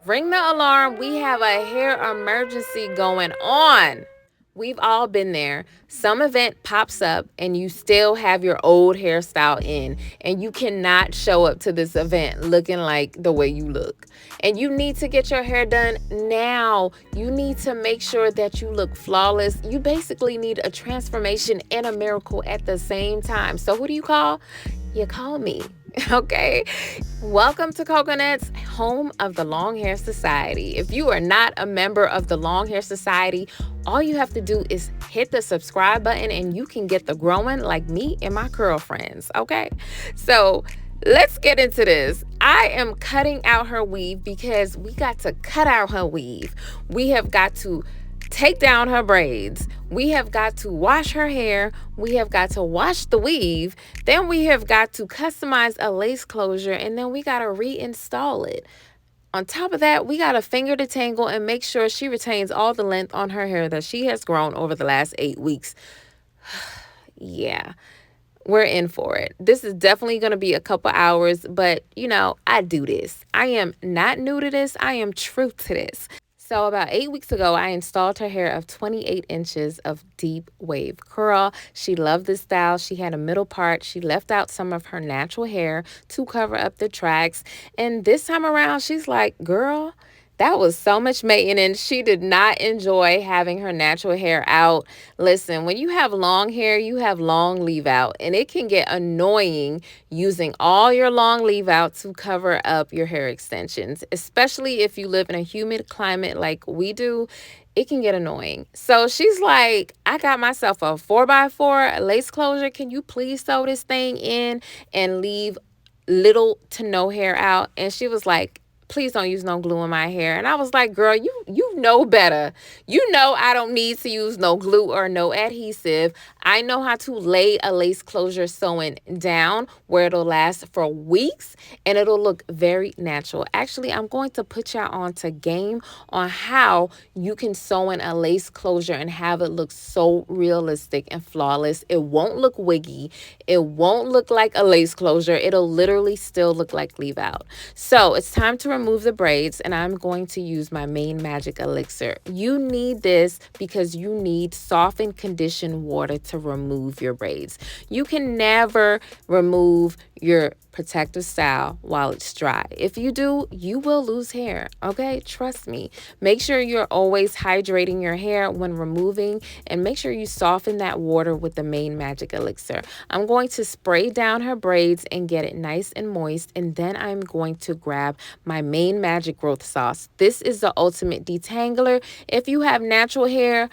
Ring the alarm. We have a hair emergency going on. We've all been there. Some event pops up and you still have your old hairstyle in, and you cannot show up to this event looking like the way you look. And you need to get your hair done now. You need to make sure that you look flawless. You basically need a transformation and a miracle at the same time. So, who do you call? You call me. Okay. Welcome to Cocaknotz, home of the Long Hair Society. If you are not a member of the Long Hair Society, all you have to do is hit the subscribe button and you can get the growing like me and my curl friends. Okay. So let's get into this. I am cutting out her weave because we got to cut out her weave. We have got to take down her braids. We have got to wash her hair. We have got to wash the weave. Then we have got to customize a lace closure, and then we got to reinstall it. On top of that, we got to finger detangle and make sure she retains all the length on her hair that she has grown over the last 8 weeks. Yeah, we're in for it. This is definitely going to be a couple hours, but I do this. I am not new to this. I am true to this. So, about 8 weeks ago, I installed her hair of 28 inches of deep wave curl. She loved this style. She had a middle part. She left out some of her natural hair to cover up the tracks. And this time around, she's like, girl, that was so much maintenance. She did not enjoy having her natural hair out. Listen, when you have long hair, you have long leave out, and it can get annoying using all your long leave out to cover up your hair extensions, especially if you live in a humid climate like we do. It can get annoying. So she's like, I got myself a 4x4 lace closure. Can you please sew this thing in and leave little to no hair out? And she was like, please don't use no glue in my hair. And I was like, girl, you know better. You know I don't need to use no glue or no adhesive. I know how to lay a lace closure sewing down where it'll last for weeks and it'll look very natural. Actually, I'm going to put y'all on to game on how you can sew in a lace closure and have it look so realistic and flawless. It won't look wiggy. It won't look like a lace closure. It'll literally still look like leave out. So it's time to remove the braids, and I'm going to use my main magic elixir. You need this because you need soft and conditioned water to remove your braids. You can never remove your protective style while it's dry. If you do, you will lose hair. Okay, trust me. Make sure you're always hydrating your hair when removing, and make sure you soften that water with the main magic elixir. I'm going to spray down her braids and get it nice and moist, and then I'm going to grab my main magic growth sauce. This is the ultimate detangler. If you have natural hair,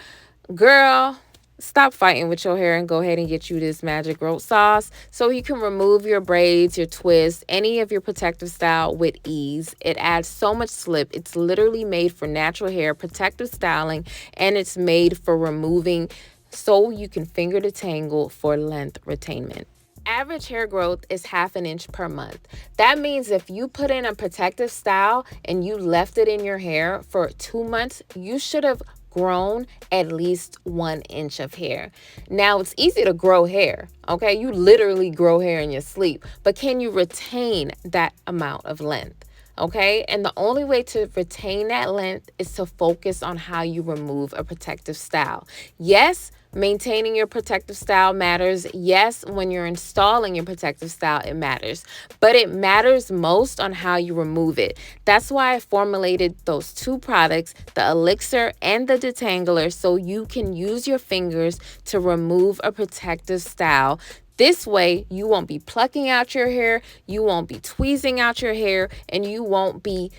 girl, stop fighting with your hair and go ahead and get you this magic growth sauce so you can remove your braids, your twists, any of your protective style with ease. It adds so much slip. It's literally made for natural hair, protective styling, and it's made for removing so you can finger detangle for length retainment. Average hair growth is 1/2 inch per month. That means if you put in a protective style and you left it in your hair for 2 months, you should have grown at least 1 inch of hair. Now, it's easy to grow hair, okay? You literally grow hair in your sleep, but can you retain that amount of length? Okay, and the only way to retain that length is to focus on how you remove a protective style. Yes, maintaining your protective style matters. Yes, when you're installing your protective style, it matters. But it matters most on how you remove it. That's why I formulated those two products, the Elixir and the Detangler, so you can use your fingers to remove a protective style. This way, you won't be plucking out your hair, you won't be tweezing out your hair, and you won't be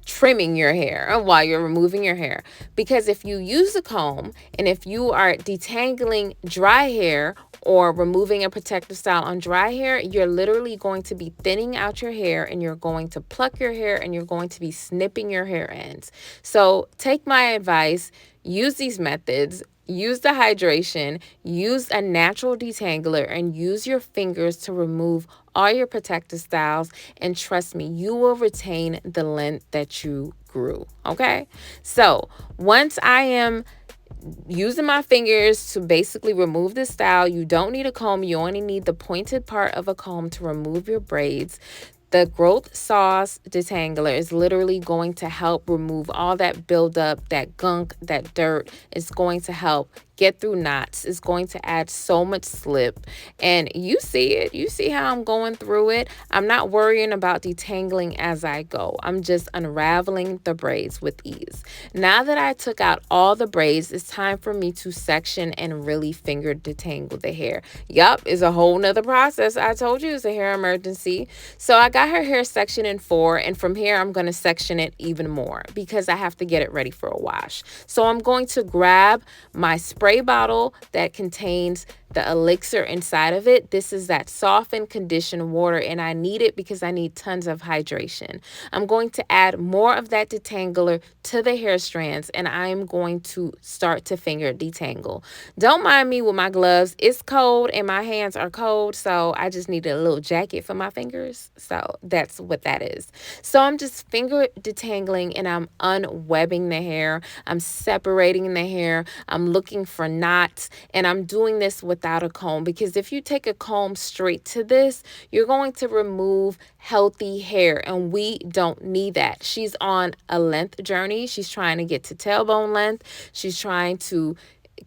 trimming your hair while you're removing your hair. Because if you use a comb and if you are detangling dry hair or removing a protective style on dry hair, you're literally going to be thinning out your hair and you're going to pluck your hair and you're going to be snipping your hair ends. So take my advice, use these methods. Use the hydration, use a natural detangler, and use your fingers to remove all your protective styles. And trust me, you will retain the length that you grew. Okay? So once I am using my fingers to basically remove the style, you don't need a comb. You only need the pointed part of a comb to remove your braids. The growth sauce detangler is literally going to help remove all that buildup, that gunk, that dirt. It's going to help get through knots. It's going to add so much slip. And you see it. You see how I'm going through it. I'm not worrying about detangling as I go. I'm just unraveling the braids with ease. Now that I took out all the braids, it's time for me to section and really finger detangle the hair. Yup, it's a whole nother process. I told you it's a hair emergency. So I got her hair sectioned in 4, and from here I'm going to section it even more because I have to get it ready for a wash. So I'm going to grab my spray bottle that contains the elixir inside of it. This is that softened conditioned water, and I need it because I need tons of hydration. I'm going to add more of that detangler to the hair strands, and I'm going to start to finger detangle. Don't mind me with my gloves. It's cold and my hands are cold, so I just needed a little jacket for my fingers. So that's what that is. So I'm just finger detangling, and I'm unwebbing the hair. I'm separating the hair. I'm looking for knots, and I'm doing this without a comb, because if you take a comb straight to this, you're going to remove healthy hair, and we don't need that. She's on a length journey. She's trying to get to tailbone length. She's trying to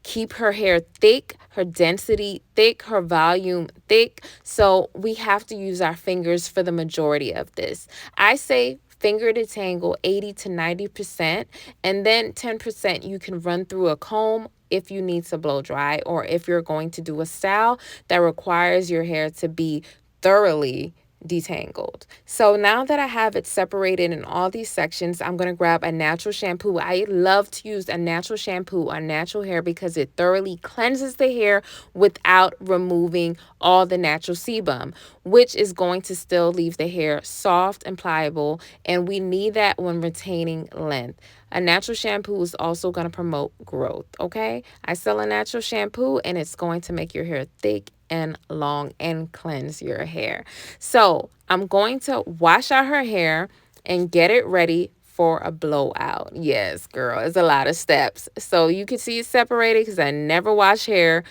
keep her hair thick, her density thick, her volume thick. So we have to use our fingers for the majority of this. I say finger detangle 80 to 90%, and then 10% you can run through a comb if you need to blow dry, or if you're going to do a style that requires your hair to be thoroughly detangled. So now that I have it separated in all these sections, I'm going to grab a natural shampoo. I love to use a natural shampoo on natural hair because it thoroughly cleanses the hair without removing all the natural sebum, which is going to still leave the hair soft and pliable, and we need that when retaining length. A natural shampoo is also going to promote growth, okay? I sell a natural shampoo, and it's going to make your hair thick and long and cleanse your hair. So I'm going to wash out her hair and get it ready for a blowout. Yes, girl, it's a lot of steps. So you can see it separated because I never wash hair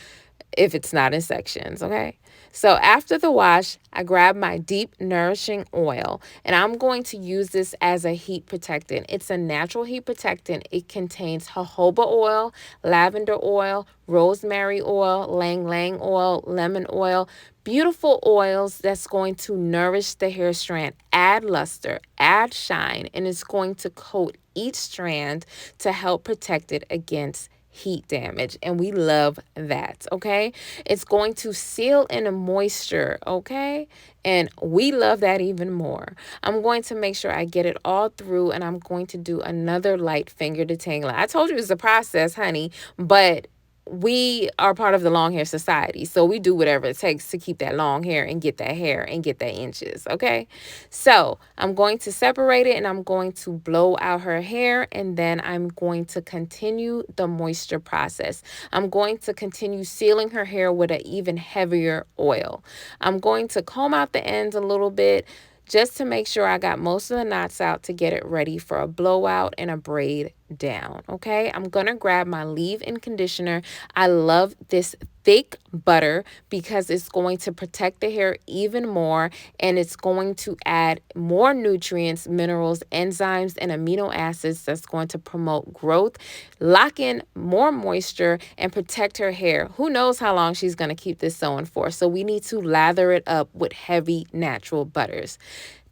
if it's not in sections, okay? So after the wash, I grab my deep nourishing oil, and I'm going to use this as a heat protectant. It's a natural heat protectant. It contains jojoba oil, lavender oil, rosemary oil, lang lang oil, lemon oil, beautiful oils that's going to nourish the hair strand, add luster, add shine, and it's going to coat each strand to help protect it against heat damage, and we love that, okay? It's going to seal in a moisture, okay? And we love that even more. I'm going to make sure I get it all through, and I'm going to do another light finger detangler. I told you it's a process, honey, but we are part of the long hair society, so we do whatever it takes to keep that long hair and get that hair and get that inches, okay? So I'm going to separate it, and I'm going to blow out her hair, and then I'm going to continue the moisture process. I'm going to continue sealing her hair with an even heavier oil. I'm going to comb out the ends a little bit just to make sure I got most of the knots out to get it ready for a blowout and a braid down, okay? I'm going to grab my leave-in conditioner. I love this thick butter because it's going to protect the hair even more, and it's going to add more nutrients, minerals, enzymes, and amino acids that's going to promote growth, lock in more moisture, and protect her hair. Who knows how long she's going to keep this sewing for? So we need to lather it up with heavy natural butters.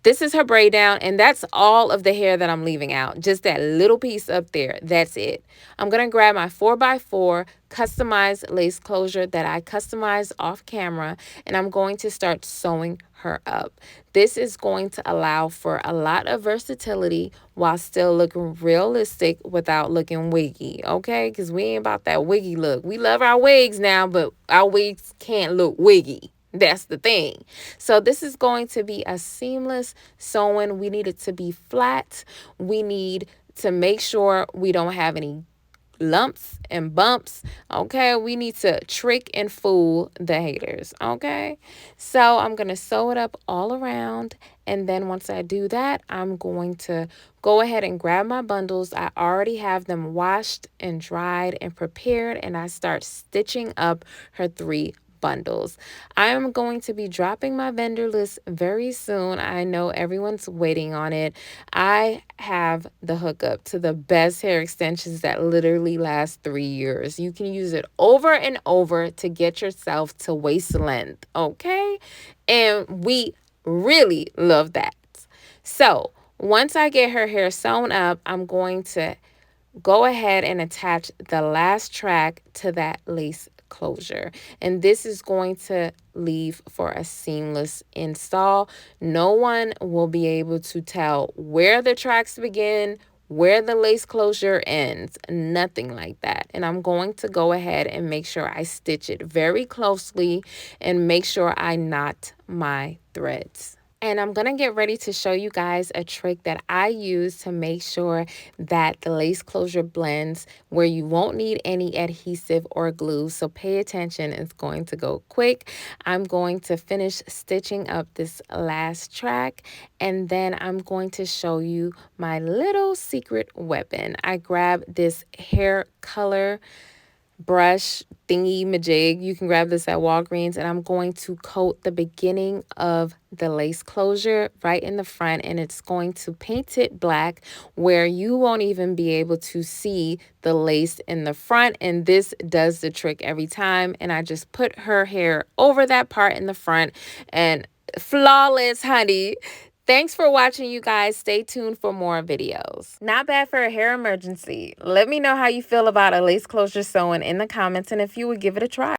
This is her braid down, and that's all of the hair that I'm leaving out. Just that little piece up there. That's it. I'm going to grab my 4x4 customized lace closure that I customized off camera, and I'm going to start sewing her up. This is going to allow for a lot of versatility while still looking realistic without looking wiggy, okay? Because we ain't about that wiggy look. We love our wigs now, but our wigs can't look wiggy. That's the thing. So this is going to be a seamless sewing. We need it to be flat. We need to make sure we don't have any lumps and bumps, okay? We need to trick and fool the haters, okay? So I'm going to sew it up all around, and then once I do that, I'm going to go ahead and grab my bundles. I already have them washed and dried and prepared, and I start stitching up her 3 bundles. I am going to be dropping my vendor list very soon. I know everyone's waiting on it. I have the hookup to the best hair extensions that literally last 3 years. You can use it over and over to get yourself to waist length, okay? And we really love that. So once I get her hair sewn up, I'm going to go ahead and attach the last track to that lace closure. And this is going to leave for a seamless install. No one will be able to tell where the tracks begin, where the lace closure ends, nothing like that. And I'm going to go ahead and make sure I stitch it very closely and make sure I knot my threads. And I'm going to get ready to show you guys a trick that I use to make sure that the lace closure blends where you won't need any adhesive or glue. So pay attention, it's going to go quick. I'm going to finish stitching up this last track, and then I'm going to show you my little secret weapon. I grabbed this hair color brush thingy majig. You can grab this at Walgreens, and I'm going to coat the beginning of the lace closure right in the front, and it's going to paint it black where you won't even be able to see the lace in the front. And this does the trick every time. And I just put her hair over that part in the front, and flawless, honey. Thanks for watching, you guys. Stay tuned for more videos. Not bad for a hair emergency. Let me know how you feel about a lace closure sewing in the comments and if you would give it a try.